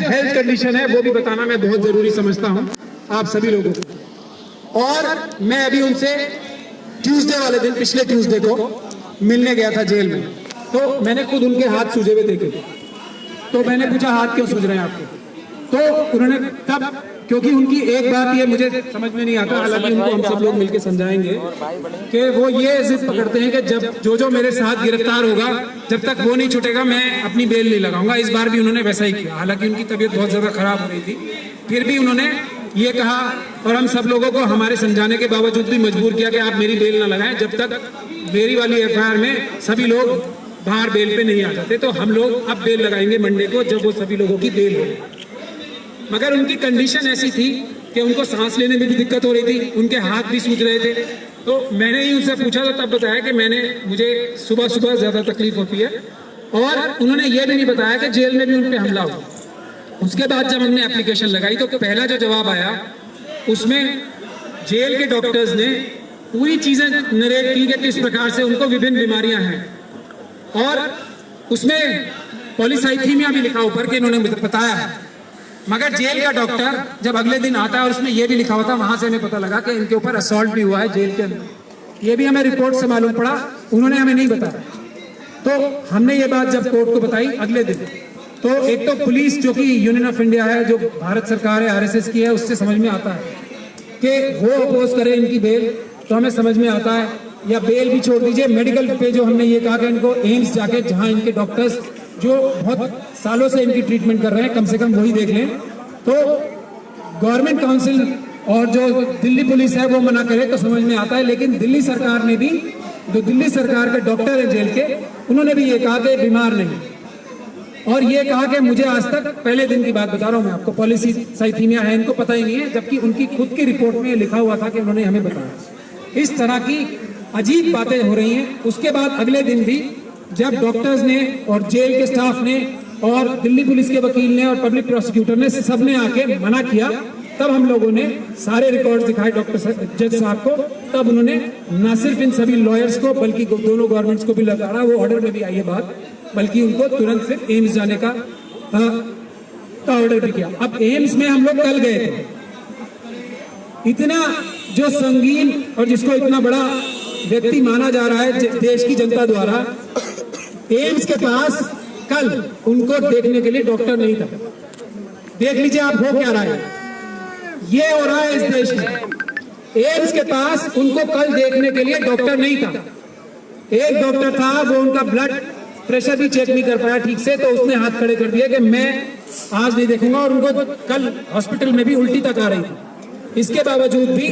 Health condition है वो भी बताना मैं बहुत जरूरी समझता हूं आप सभी लोगों को। और मैं अभी उनसे ट्यूसडे वाले दिन, पिछले ट्यूसडे को मिलने गया था जेल में, तो मैंने खुद उनके हाथ सूजे हुए देखे। तो मैंने पूछा हाथ क्यों सूज रहे हैं आपके? तो उन्होंने तब, क्योंकि उनकी एक बात ये मुझे समझ में नहीं आता, हालांकि उनको हम सब लोग मिलकर समझाएंगे कि वो ये जिद पकड़ते हैं कि जब जो मेरे साथ गिरफ्तार होगा जब तक वो नहीं छूटेगा मैं अपनी बेल नहीं लगाऊंगा। इस बार भी उन्होंने वैसा ही किया, हालांकि उनकी तबीयत बहुत ज्यादा खराब हो रही थी, फिर भी उन्होंने ये कहा और हम सब लोगों को हमारे समझाने के बावजूद भी मजबूर किया कि आप मेरी बेल ना लगाएं जब तक मेरी वाली एफआईआर में सभी लोग बाहर बेल पे नहीं आ जाते। तो हम लोग अब बेल लगाएंगे मंडे को जब वो सभी लोगों की बेल हो। मगर उनकी कंडीशन ऐसी थी कि उनको सांस लेने में भी दिक्कत हो रही थी, उनके हाथ भी सूज रहे थे। तो मैंने ही उनसे पूछा तो तब बताया कि मुझे सुबह सुबह ज्यादा तकलीफ होती है, और उन्होंने ये भी नहीं बताया कि जेल में भी उन पर हमला हुआ। उसके बाद जब हमने एप्लीकेशन लगाई तो पहला जो जवाब आया उसमें जेल के डॉक्टर्स ने पूरी चीजें नरेट की कि किस प्रकार से उनको विभिन्न बीमारियां हैं, और उसमें पॉलीसाइथीमिया भी लिखा ऊपर कि इन्होंने मुझे बताया है। मगर जेल का डॉक्टर जब अगले दिन आता है और उसमें यह भी लिखा हुआ था, वहां से हमें पता लगा कि इनके ऊपर असॉल्ट भी हुआ है जेल के अंदर। ये भी हमें रिपोर्ट से मालूम पड़ा, उन्होंने हमें नहीं बताया। तो हमने ये बात जब कोर्ट को बताई अगले दिन, तो एक तो पुलिस जो कि यूनियन ऑफ इंडिया है, जो भारत सरकार है, आरएसएस की है, उससे समझ में आता है कि वो अपोज करे इनकी बेल, तो हमें समझ में आता है। या बेल भी छोड़ दीजिए, मेडिकल पे जो हमने ये कहा कि इनको एम्स जाके, जहां इनके डॉक्टर्स जो बहुत सालों से इनकी ट्रीटमेंट कर रहे हैं, कम से कम वही देख लें। तो गवर्नमेंट काउंसिल और जो दिल्ली पुलिस है वो मना करे तो समझ में आता है, लेकिन दिल्ली सरकार ने भी, जो दिल्ली सरकार के डॉक्टर हैं जेल के, उन्होंने भी ये कहा कि बीमार नहीं, और ये कहा कि मुझे आज तक, पहले दिन की बात बता रहा हूं मैं आपको, पॉलीसाइथीमिया है, इनको पता ही नहीं है, जबकि उनकी खुद की रिपोर्ट में लिखा हुआ था कि उन्होंने हमें बताया। इस तरह की अजीब बातें हो रही हैं। उसके बाद अगले दिन भी जब डॉक्टर्स ने और जेल के स्टाफ ने और दिल्ली पुलिस के वकील ने और पब्लिक प्रोसिक्यूटर ने, सबने आके मना किया, तब हम लोगों ने सारे रिकॉर्ड दिखाए डॉक्टर जज साहब को। तब उन्होंने न सिर्फ इन सभी लॉयर्स को बल्कि दोनों गवर्नमेंट्स को भी लगाया, वो ऑर्डर में भी आई है बात, बल्कि उनको तुरंत फिर एम्स जाने का ऑर्डर भी किया। अब एम्स में हम लोग कल गए थे, इतना जो संगीन और जिसको इतना बड़ा व्यक्ति माना जा रहा है देश की जनता द्वारा, एम्स के पास कल उनको देखने के लिए डॉक्टर नहीं था। देख लीजिए आप हो क्या रहा है, ये हो रहा है इस देश में। एम्स के पास उनको कल देखने के लिए डॉक्टर नहीं था। एक डॉक्टर था, वो उनका ब्लड प्रेशर भी चेक नहीं कर पाया ठीक से, तो उसने हाथ खड़े कर दिया कि मैं आज नहीं देखूंगा, और उनको कल हॉस्पिटल में भी उल्टी तक आ रही थी। इसके बावजूद भी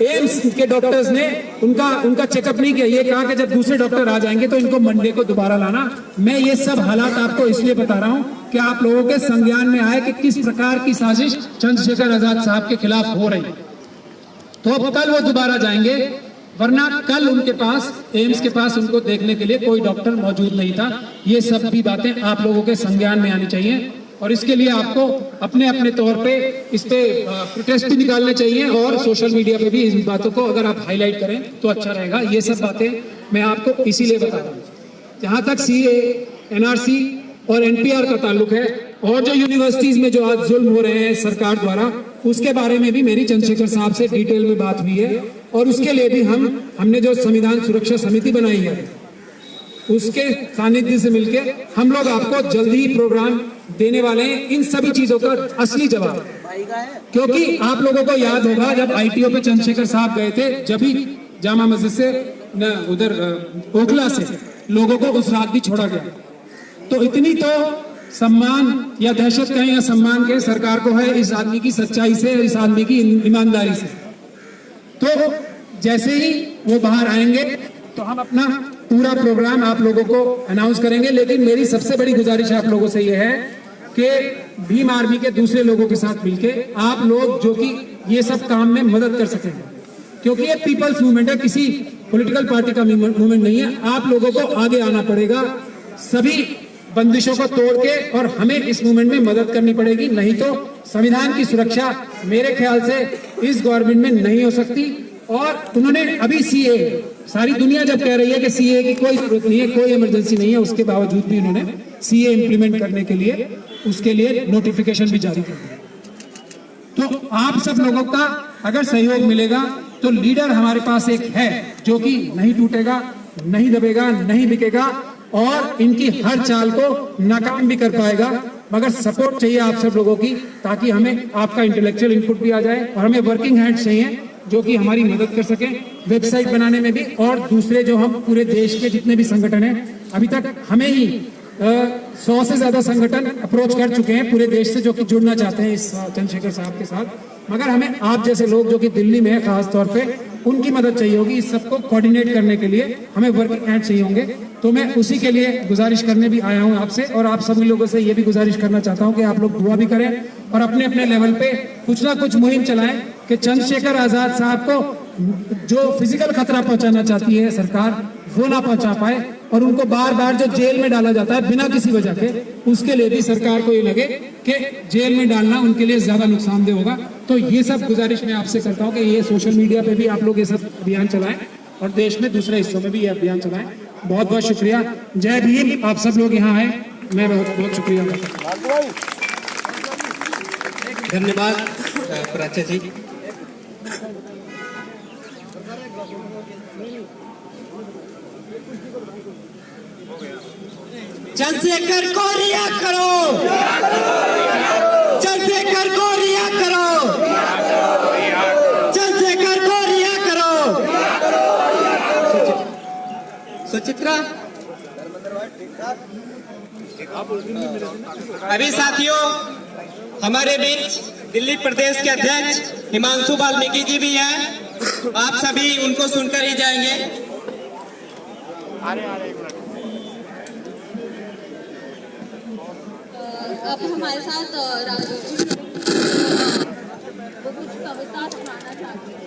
एम्स के डॉक्टर्स ने उनका चेकअप नहीं किया। ये कहा कि जब दूसरे डॉक्टर आ जाएंगे तो इनको मंडे को दोबारा लाना। मैं ये सब हालात आपको इसलिए बता रहा हूं कि आप लोगों के संज्ञान में आए कि किस प्रकार की साजिश चंद्रशेखर आजाद साहब के खिलाफ हो रही है। तो अब कल वो दोबारा जाएंगे, वरना कल उनके पास, एम्स के पास उनको देखने के लिए कोई डॉक्टर मौजूद नहीं था। ये सब भी बातें आप लोगों के संज्ञान में आनी चाहिए, और इसके लिए आपको अपने अपने तौर पे इस पे प्रोटेस्ट भी निकालने चाहिए, और सोशल मीडिया पे भी इन बातों को अगर आप हाईलाइट करें तो अच्छा रहेगा। ये सब बातें मैं आपको इसीलिए बता रहा हूँ। जहाँ तक सीए, एनआरसी और एनपीआर का ताल्लुक है, और जो यूनिवर्सिटीज में जो आज जुल्म हो रहे हैं सरकार द्वारा, उसके बारे में भी मेरी चंद्रशेखर साहब से डिटेल में बात हुई है, और उसके लिए भी हमने जो संविधान सुरक्षा समिति बनाई है, उसके सानिध्य से मिलके हम लोग आपको जल्दी ही प्रोग्राम देने वाले हैं, इन सभी चीजों का असली जवाब। क्योंकि आप लोगों को याद होगा जब आईटीओ पे चंद्रशेखर साहब गए थे, जब भी जामा मस्जिद से उधर ओखला से लोगों को उस रात भी छोड़ा गया, तो इतनी तो सम्मान या दहशत कहें या सम्मान के सरकार को है इस आदमी की सच्चाई से, इस आदमी की ईमानदारी से। तो जैसे ही वो बाहर आएंगे तो हम अपना पूरा प्रोग्राम आप लोगों को अनाउंस करेंगे। लेकिन मेरी सबसे बड़ी गुजारिश आप लोगों से ये है कि भीम आर्मी के दूसरे लोगों के साथ मिलके आप लोग जो कि ये सब काम में मदद कर सकेंगे, क्योंकि ये पीपल्स मूवमेंट है, किसी पॉलिटिकल पार्टी का मूवमेंट नहीं है। आप लोगों को आगे आना पड़ेगा, सभी बंदिशों को तोड़ के, और हमें इस मूवमेंट में मदद करनी पड़ेगी। नहीं तो संविधान की सुरक्षा मेरे ख्याल से इस गवर्नमेंट में नहीं हो सकती। और उन्होंने अभी सीए सारी दुनिया जब कह रही है कि सीए की कोई जरूरत नहीं है, कोई इमरजेंसी नहीं है, उसके बावजूद भी इन्होंने सीए इंप्लीमेंट करने के लिए उसके लिए नोटिफिकेशन भी जारी कर दिया। तो आप सब लोगों का अगर सहयोग मिलेगा तो लीडर हमारे पास एक है जो कि नहीं टूटेगा, नहीं दबेगा, नहीं बिकेगा और इनकी हर चाल को नाकाम भी कर पाएगा। मगर सपोर्ट चाहिए आप सब लोगों की, ताकि हमें आपका इंटेलेक्चुअल इनपुट भी आ जाए और हमें वर्किंग हैंड्स चाहिए जो कि हमारी मदद कर सके वेबसाइट बनाने में भी। और दूसरे जो हम पूरे देश के जितने भी संगठन हैं, अभी तक हमें ही 100 से ज्यादा संगठन अप्रोच कर चुके हैं पूरे देश से जो कि जुड़ना चाहते हैं इस चंद्रशेखर साहब के साथ। मगर हमें आप जैसे लोग जो कि दिल्ली में है खास तौर पे, उनकी मदद चाहिए होगी। इस सबको कोऑर्डिनेट करने के लिए हमें वर्किंग हैंड चाहिए होंगे। तो मैं उसी के लिए गुजारिश करने भी आया हूं आपसे, और आप सभी लोगों से ये भी गुजारिश करना चाहता हूं कि आप लोग दुआ भी करें और अपने अपने लेवल पे कुछ ना कुछ मुहिम चलाएं कि चंद्रशेखर आजाद साहब को जो फिजिकल खतरा पहुंचाना चाहती है सरकार, वो ना पहुंचा पाए, और उनको बार बार जो जेल में डाला जाता है बिना किसी वजह के, उसके लिए भी सरकार को ये लगे कि जेल में डालना उनके लिए ज्यादा नुकसानदेह होगा। तो ये सब गुजारिश मैं आपसे करता हूं कि ये सोशल मीडिया पे भी आप लोग ये सब अभियान चलाएं और देश में दूसरे हिस्सों में भी ये अभियान चलाएं। बहुत बहुत शुक्रिया। जय भीम। आप सब लोग यहाँ आए, मैं बहुत बहुत शुक्रिया। धन्यवाद प्राचा जी। चंद्रशेखर को रिहा करो, चंद्रशेखर को रिहा करो, चंद्रशेखर को रिहा करो। सुचित्रा, अभी साथियों हमारे बीच दिल्ली प्रदेश के अध्यक्ष हिमांशु वाल्मीकि जी भी हैं। आप सभी उनको सुनकर ही जाएंगे। अब हमारे साथ राजू जी वो कुछ कविता सुनाना चाहते हैं।